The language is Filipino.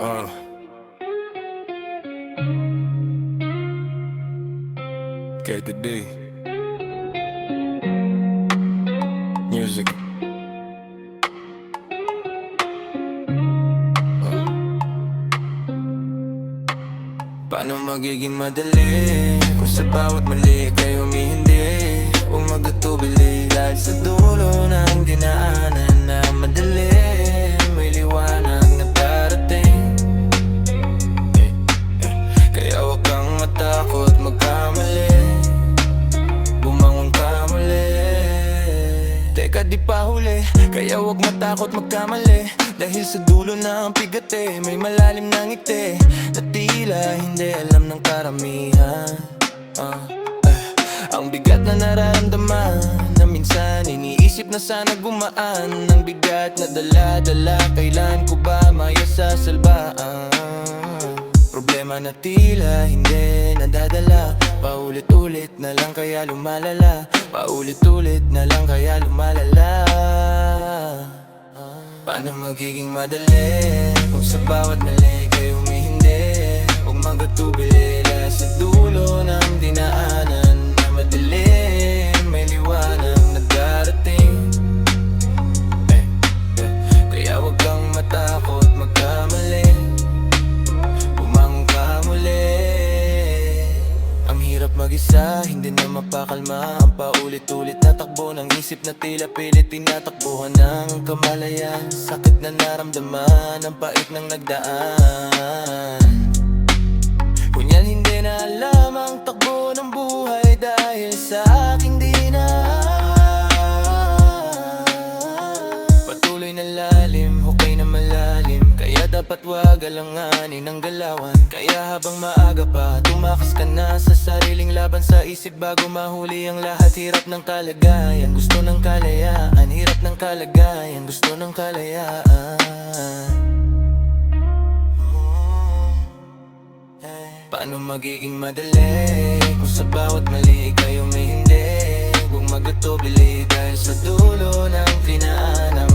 Uh. Get the D. Music. Paano magiging madali kung sa bawat mali kayo humihindi? Huwag magtutubili dahil sa dulo ng dinaanan na madali. May liwanag na darating. Kaya huwag kang matakot magkamali. Bumangon ka muli. Teka, di pa huli. Kaya huwag matakot magkamali. Dahil sa dulo na ang bigat may malalim na ngiti na tila hindi alam ng karamihan. Ang bigat na nararamdaman na minsan iniisip na sana gumaan. Ang bigat na dala-dala, kailan ko ba mayasasalbaan? Problema na tila hindi nadadala. Paulit-ulit na lang kaya lumalala. Paulit-ulit na lang kaya lumalala. Paano magiging madali kung sa bawat mali kayo humihindi? Huwag magtubili dahil sa dulo ng dinaanan na madilim. May liwanag na darating. Kaya huwag kang matakot magkamali. Bumangon ka muli. Ang hirap mag-isa, hindi na mapakalma. Ang paulit-ulit na takbo ng isip na tila pilit tinatakbuhan ng kamalayan. Sakit na naramdaman, ang pait ng nagdaan. Kunyan hindi na alam ang takbo ng buhay dahil sa aking dinaan. Patuloy na lalim, hukay na malalim. Kaya dapat wag alanganin ang galawan. Kaya habang maaga pa, tumakas ka na sa sariling laban sa isip bago mahuli ang lahat. Hirap ng kalagayan, gusto ng kalayaan. Hirap ng kalagayan, gusto ng kalayaan. Paano magiging madali kung sa bawat mali kayo may hindi? Huwag magtubili dahil sa dulo ng dinaanan